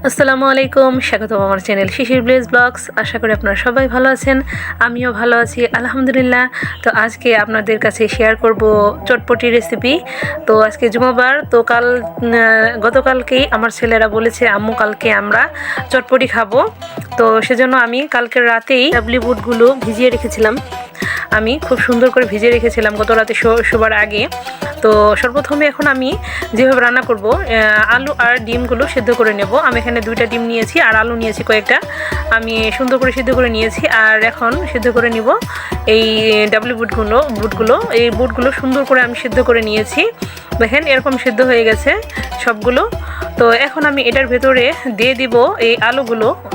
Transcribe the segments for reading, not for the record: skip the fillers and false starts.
আসসালামু আলাইকুম, স্বাগতম আমার চ্যানেল শিশির ভিলেজ ব্লগস। আশা করি আপনারা সবাই ভালো আছেন, আমিও ভালো আছি আলহামদুলিল্লাহ। তো আজকে আপনাদের কাছে শেয়ার করব চটপটি রেসিপি। তো আজকে জুমাবার, তো গতকালকেই আমার ছেলেরা বলেছে আম্মু কালকে আমরা চটপটি খাবো। তো সেজন্য আমি কালকের রাতেই ডাবলি বুটগুলো ভিজিয়ে রেখেছিলাম। আমি খুব সুন্দর করে ভিজিয়ে রেখেছিলাম গত রাতে শোবার আগে। তো সর্বপ্রথমে এখন আমি যেভাবে রান্না করব, আলু আর ডিমগুলো সিদ্ধ করে নেব। আমি এখানে 2টা ডিম নিয়েছি আর আলু নিয়েছি কয়েকটা, আমি সুন্দর করে সিদ্ধ করে নিয়েছি। আর এখন সিদ্ধ করে নিব এই ডাবলি বুটগুলো। এই বুটগুলো সুন্দর করে আমি সিদ্ধ করে নিয়েছি। দেখেন এরকম সিদ্ধ হয়ে গেছে সবগুলো। তো এখন আমি এটার ভেতরে দিয়ে দিব এই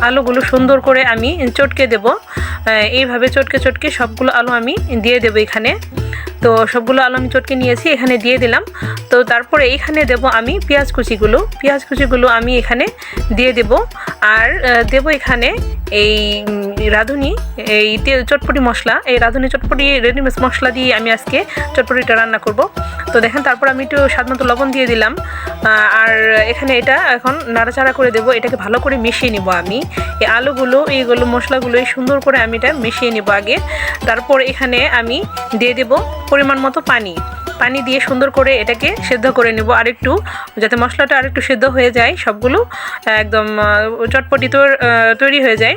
আলুগুলো সুন্দর করে আমি চটকে দেব। এইভাবে চটকে সবগুলো আলু আমি দিয়ে দেব এখানে। তো সবগুলো আলু আমি চটকে নিয়েছি, এখানে দিয়ে দিলাম। তো তারপরে এখানে দেব আমি পেঁয়াজ কুচিগুলো আমি এখানে দিয়ে দেব। আর দেব এখানে এই রাঁধুনি, এই চটপটি মশলা, এই রাঁধুনি চটপটি রেডিমেড মশলা দিয়ে আমি আজকে চটপটিটা রান্না করব। তো দেখেন তারপর আমি একটু স্বাদমতো লবণ দিয়ে দিলাম। আর এখানে এটা এখন নাড়াচাড়া করে দেব, এটাকে ভালো করে মিশিয়ে নিব। আমি এই এইগুলো মশলাগুলো সুন্দর করে আমি এটা মিশিয়ে নিব আগে। তারপর এখানে আমি দিয়ে দেব পরিমাণ মতো পানি দিয়ে সুন্দর করে এটাকে সেদ্ধ করে নেব আরেকটু, যাতে মশলাটা আরেকটু সেদ্ধ হয়ে যায়, সবগুলো একদম চটপটি তৈরি হয়ে যায়।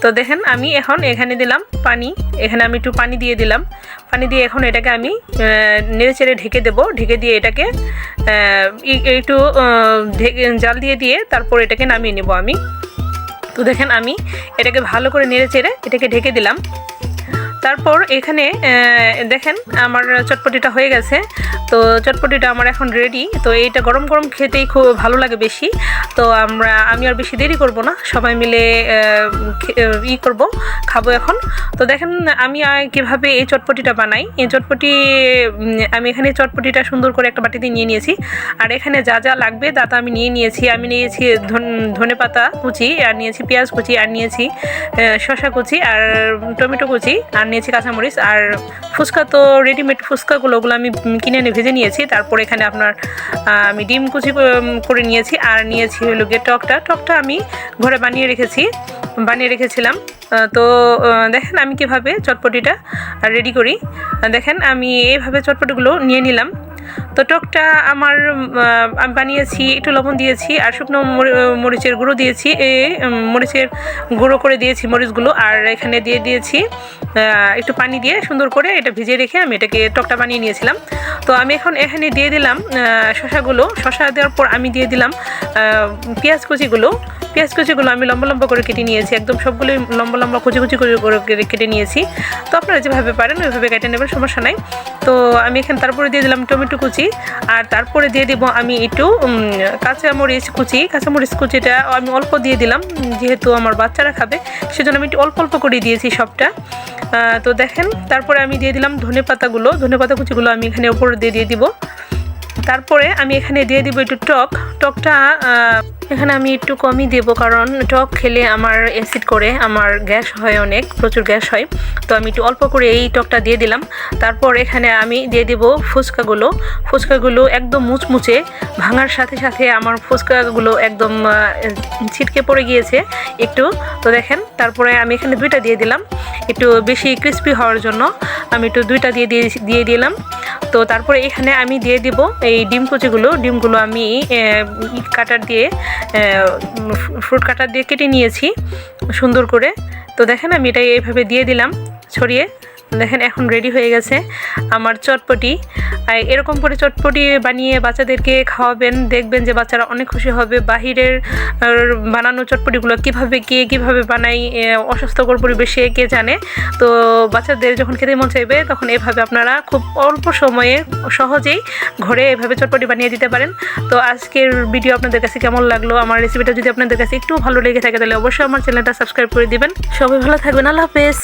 তো দেখেন আমি এখন এখানে দিলাম পানি, এখানে আমি একটু পানি দিয়ে দিলাম। পানি দিয়ে এখন এটাকে আমি নেড়েচেড়ে ঢেকে দেব। ঢেকে দিয়ে এটাকে একটু জাল দিয়ে তারপর এটাকে নামিয়ে নেব আমি। তো দেখেন আমি এটাকে ভালো করে নেড়েচেড়ে এটাকে ঢেকে দিলাম। তারপর এখানে দেখেন আমার চটপটিটা হয়ে গেছে। তো চটপটিটা আমার এখন রেডি। তো এইটা গরম গরম খেতেই খুব ভালো লাগে বেশি। তো আমি আর বেশি দেরি করব না, সবাই মিলে খাবো এখন। তো দেখেন আমি কিভাবে এই চটপটিটা বানাই। এই চটপটি আমি এখানে চটপটিটা সুন্দর করে একটা বাটিতে নিয়ে নিয়েছি। আর এখানে যা যা লাগবে তা তো আমি নিয়েছি ধনেপাতা কুচি, আর নিয়েছি পেঁয়াজ কুচি, আর নিয়েছি শসা কুচি, আর টমেটো কুচি, আর নিয়েছি কাঁচামরিচ। আর ফুচকা তো রেডিমেড ফুচকাগুলো আমি কিনে এনে ভেজে নিয়েছি। তারপর এখানে আমি ডিম কুচি করে নিয়েছি। আর নিয়েছি হলো গিয়ে টকটা আমি ঘরে বানিয়ে রেখেছিলাম। তো দেখেন আমি কিভাবে চটপটিটা রেডি করি। দেখেন আমি এইভাবে চটপটিগুলো নিয়ে নিলাম। তো টকটা আমি বানিয়েছি, একটু লবণ দিয়েছি আর শুকনো মরিচের গুঁড়ো দিয়েছি, মরিচের গুঁড়ো করে দিয়েছি মরিচগুলো। আর এখানে দিয়ে দিয়েছি একটু পানি দিয়ে সুন্দর করে এটা ভিজিয়ে রেখে আমি এটাকে টকটা বানিয়ে নিয়েছিলাম। তো আমি এখন এখানে দিয়ে দিলাম শসা দেওয়ার পর আমি দিয়ে দিলাম পেঁয়াজ কুচিগুলো আমি লম্বা করে কেটে নিয়েছি, একদম সবগুলোই লম্বা কুচি করে কেটে নিয়েছি। তো আপনারা যেভাবে পারেন ওইভাবে কেটে নেবেন, সমস্যা নাই। তো আমি এখানে তারপরে দিয়ে দিলাম টমেটো কুচি। আর তারপরে দিয়ে দেবো আমি একটু কাঁচামরিচ কুচিটা আমি অল্প দিয়ে দিলাম, যেহেতু আমার বাচ্চারা খাবে সেজন্য আমি একটু অল্প করে দিয়েছি সবটা। তো দেখেন তারপরে আমি দিয়ে দিলাম ধনেপাতা কুচিগুলো আমি এখানে উপরে দিয়ে দিব। তারপরে আমি এখানে দিয়ে দিব একটু টকটা এখানে আমি একটু কমই দেব, কারণ টক খেলে আমার অ্যাসিড করে, আমার গ্যাস হয়, প্রচুর গ্যাস হয়। তো আমি একটু অল্প করে এই টকটা দিয়ে দিলাম। তারপর এখানে আমি দিয়ে দেব ফুচকাগুলো একদম মুচমুচে, ভাঙার সাথে সাথে আমার ফুচকাগুলো একদম ছিটকে পড়ে গিয়েছে একটু। তো দেখেন তারপরে আমি এখানে 2টা দিয়ে দিলাম, একটু বেশি ক্রিস্পি হওয়ার জন্য আমি একটু 2টা দিয়ে দিলাম। তো তারপরে এখানে আমি দিয়ে দিব এই ডিমগুলো আমি ফ্রুট কাটার দিয়ে কেটে নিয়েছি সুন্দর করে। তো দেখেন আমি এটা এইভাবে দিয়ে দিলাম ছড়িয়ে। দেখেন এখন রেডি হয়ে গেছে আমার চটপটি। এরকম করে চটপটি বানিয়ে বাচ্চাদেরকে খাওয়াবেন, দেখবেন যে বাচ্চারা অনেক খুশি হবে। বাহিরের বানানো চটপটিগুলো কীভাবে বানাই, অস্বাস্থ্যকর পরিবেশে কে জানে। তো বাচ্চাদের যখন খেতে মন চাইবে তখন এভাবে আপনারা খুব অল্প সময়ে সহজেই ঘরে এভাবে চটপটি বানিয়ে দিতে পারেন। তো আজকের ভিডিও আপনাদের কাছে কেমন লাগলো, আমার রেসিপিটা যদি আপনাদের কাছে একটু ভালো লেগে থাকে তাহলে অবশ্যই আমার চ্যানেলটা সাবস্ক্রাইব করে দিবেন। সবাই ভালো থাকবেন, আল্লাহ হাফেজ।